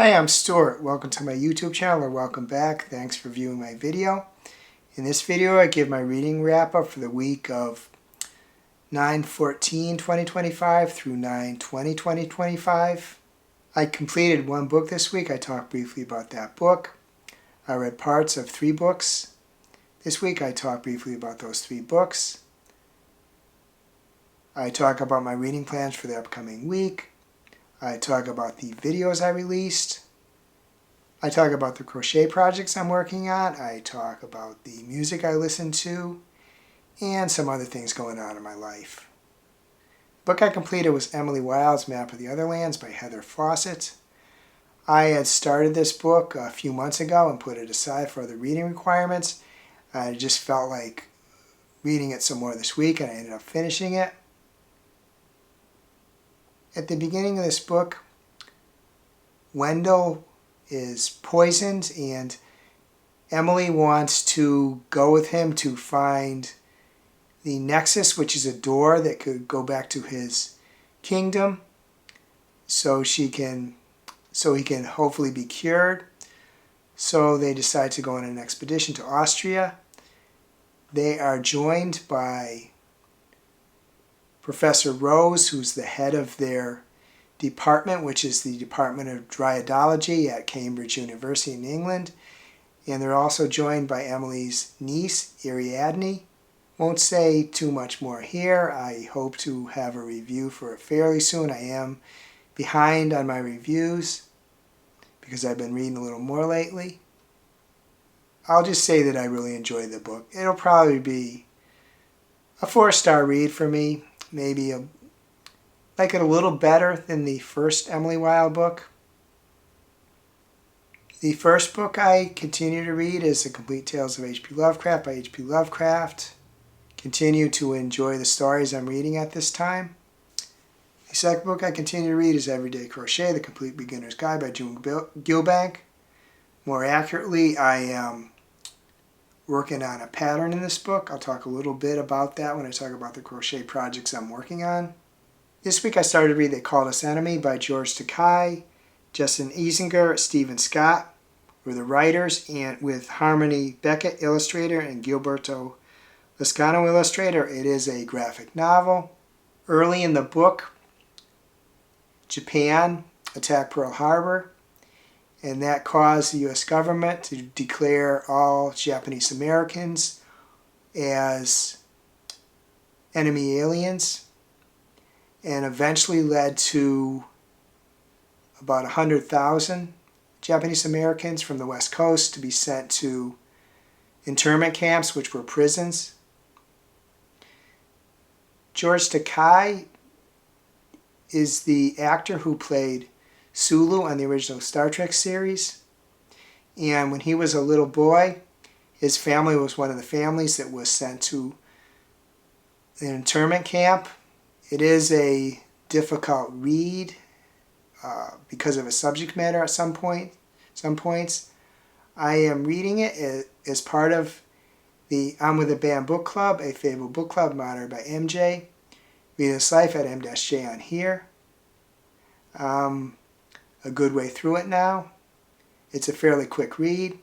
Hi, I'm Stuart. Welcome to my YouTube channel, or welcome back. Thanks for viewing my video. In this video, I give my reading wrap-up for the week of 9/14/2025 through 9/20/2025. I completed one book this week. I talked briefly about that book. I read parts of 3 books. This week, I talked briefly about those 3 books. I talk about my reading plans for the upcoming week. I talk about the videos I released. I talk about the crochet projects I'm working on. I talk about the music I listen to and some other things going on in my life. The book I completed was Emily Wilde's Map of the Otherlands by Heather Fawcett. I had started this book a few months ago and put it aside for other reading requirements. I just felt like reading it some more this week, and I ended up finishing it. At the beginning of this book, Wendell is poisoned and Emily wants to go with him to find the nexus, which is a door that could go back to his kingdom, so he can hopefully be cured. So they decide to go on an expedition to Austria. They are joined by Professor Rose, who's the head of their department, which is the Department of Dryadology at Cambridge University in England. And they're also joined by Emily's niece, Ariadne. Won't say too much more here. I hope to have a review for it fairly soon. I am behind on my reviews because I've been reading a little more lately. I'll just say that I really enjoyed the book. It'll probably be a 4-star read for me. Maybe like it a little better than the first Emily Wilde book. The first book I continue to read is The Complete Tales of H.P. Lovecraft by H.P. Lovecraft. Continue to enjoy the stories I'm reading at this time. The second book I continue to read is Everyday Crochet, The Complete Beginner's Guide by June Gilbank. More accurately, I am working on a pattern in this book. I'll talk a little bit about that when I talk about the crochet projects I'm working on. This week I started to read They Called Us Enemy by George Takei. Justin Eisinger, Stephen Scott were the writers, and with Harmony Becket, illustrator, and Gilberto, Lazcano, illustrator. It is a graphic novel. Early in the book, Japan attacked Pearl Harbor, and that caused the U.S. government to declare all Japanese Americans as enemy aliens, and eventually led to about 100,000 Japanese Americans from the West Coast to be sent to internment camps, which were prisons. George Takei is the actor who played Sulu on the original Star Trek series. And when he was a little boy, his family was one of the families that was sent to an internment camp. It is a difficult read because of a subject matter at some points. I am reading it as part of the I'm With a Band book club, a favorite book club monitored by MJ. Reading This Life at M-J on here. A good way through it now. It's a fairly quick read.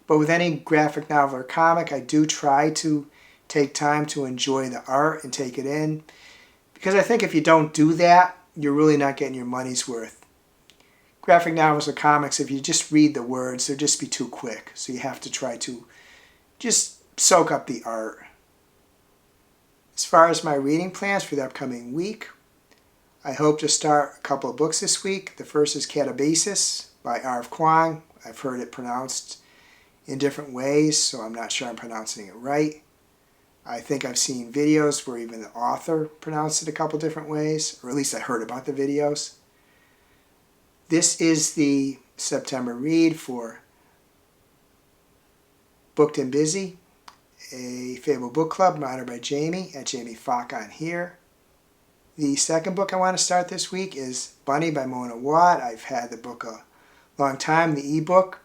But with any graphic novel or comic, I do try to take time to enjoy the art and take it in. Because I think if you don't do that, you're really not getting your money's worth. Graphic novels or comics, if you just read the words, they'll just be too quick. So you have to try to just soak up the art. As far as my reading plans for the upcoming week, I hope to start a couple of books this week. The first is Catabasis by R.F. Kuang. I've heard it pronounced in different ways, so I'm not sure I'm pronouncing it right. I think I've seen videos where even the author pronounced it a couple different ways, or at least I heard about the videos. This is the September read for Booked and Busy, a Fable Book Club monitored by Jamie at Jamie Falk on here. The second book I want to start this week is Bunny by Mona Watt. I've had the book a long time, the ebook.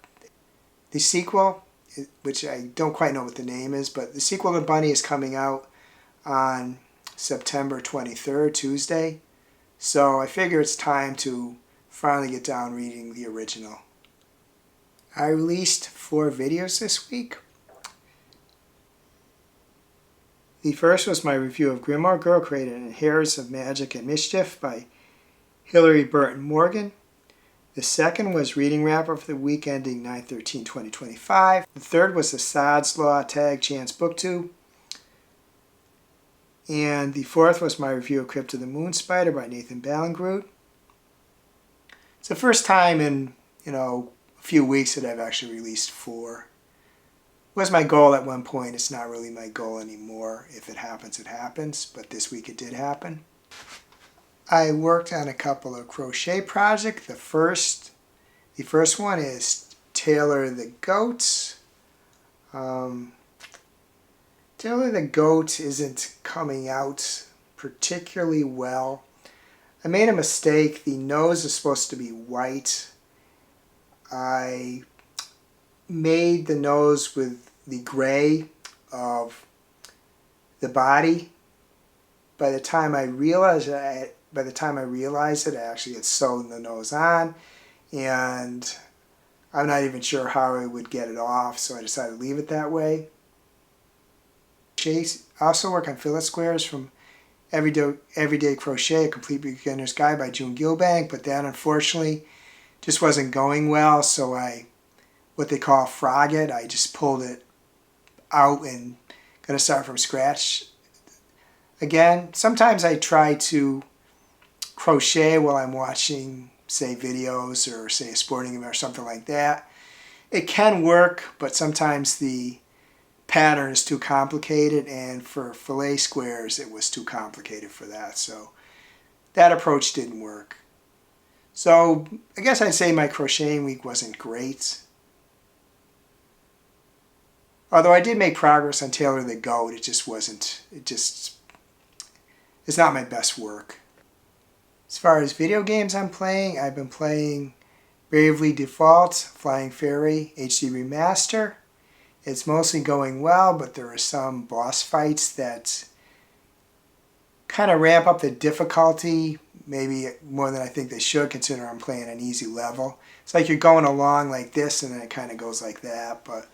The sequel, which I don't quite know what the name is, but the sequel to Bunny is coming out on September 23rd, Tuesday. So I figure it's time to finally get down reading the original. I released 4 videos this week. The first was my review of Grimoire Girl Created in Hairs of Magic and Mischief by Hilary Burton Morgan. The second was Reading Wrapper for the week ending 9/13/2025. The third was the Sod's Law Tag Chance BookTube. And the fourth was my review of Crypt of the Moon Spider by Nathan Ballingrud. It's the first time in, a few weeks that I've actually released 4. It was my goal at one point. It's not really my goal anymore. If it happens, it happens. But this week it did happen. I worked on a couple of crochet projects. The first one is Taylor the Goat. Taylor the Goat isn't coming out particularly well. I made a mistake. The nose is supposed to be white. I made the nose with the gray of the body. By the time I realized it, I actually had sewn the nose on, and I'm not even sure how I would get it off, so I decided to leave it that way. I also work on fillet squares from Everyday Crochet, A Complete Beginner's Guide by June Gilbank, but that unfortunately just wasn't going well, so what they call frog it. I just pulled it out and going to start from scratch again. Sometimes I try to crochet while I'm watching, say, videos or, say, a sporting event or something like that. It can work, but sometimes the pattern is too complicated, and for fillet squares it was too complicated for that, so that approach didn't work. So I guess I'd say my crocheting week wasn't great. Although I did make progress on Taylor the Goat, it's not my best work. As far as video games I'm playing, I've been playing Bravely Default Flying Fairy HD Remaster. It's mostly going well, but there are some boss fights that kind of ramp up the difficulty, maybe more than I think they should, considering I'm playing an easy level. It's like you're going along like this, and then it kind of goes like that, but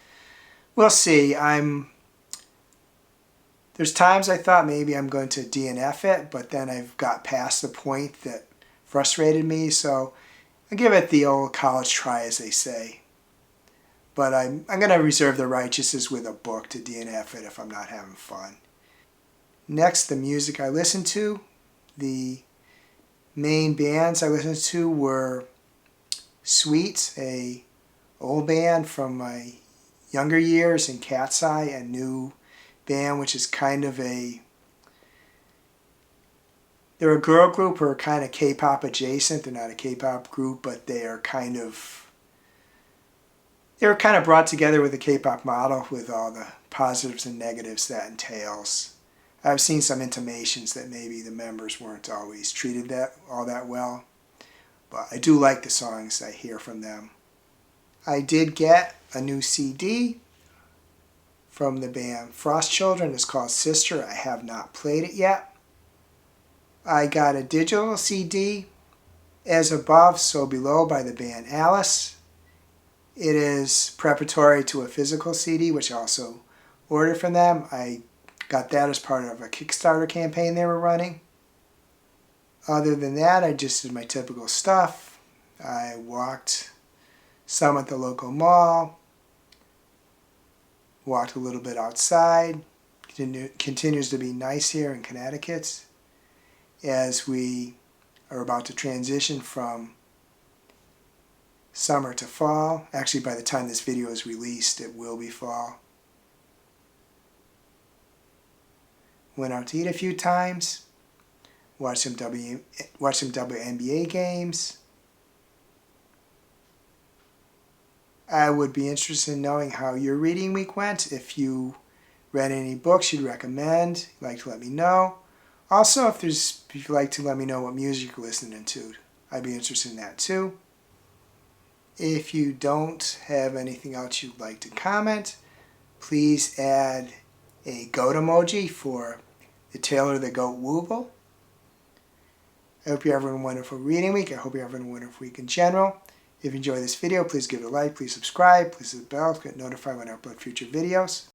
we'll see. There's times I thought maybe I'm going to DNF it, but then I've got past the point that frustrated me, so I give it the old college try, as they say. But I'm going to reserve the righteousness with a book to DNF it if I'm not having fun. Next, the music I listened to. The main bands I listened to were Sweet, a old band from my younger years, and Cat's Eye, a new band, which is kind of they're a girl group who are kind of K-pop adjacent. They're not a K-pop group, but they were kind of brought together with a K-pop model with all the positives and negatives that entails. I've seen some intimations that maybe the members weren't always treated all that well, but I do like the songs I hear from them. I did get a new CD from the band Frost Children. It's called Sister. I have not played it yet. I got a digital CD, As Above, So Below, by the band Alice. It is preparatory to a physical CD, which I also ordered from them. I got that as part of a Kickstarter campaign they were running. Other than that, I just did my typical stuff. I walked some at the local mall, walked a little bit outside. Continues to be nice here in Connecticut as we are about to transition from summer to fall. Actually, by the time this video is released, it will be fall. Went out to eat a few times, watched some WNBA games. I would be interested in knowing how your reading week went. If you read any books you'd recommend, you'd like to let me know. Also, if you'd like to let me know what music you're listening to, I'd be interested in that too. If you don't have anything else you'd like to comment, please add a goat emoji for the Taylor the Goat Wooble. I hope you're having a wonderful reading week. I hope you're having a wonderful week in general. If you enjoy this video, please give it a like, please subscribe, please hit the bell to get notified when I upload future videos.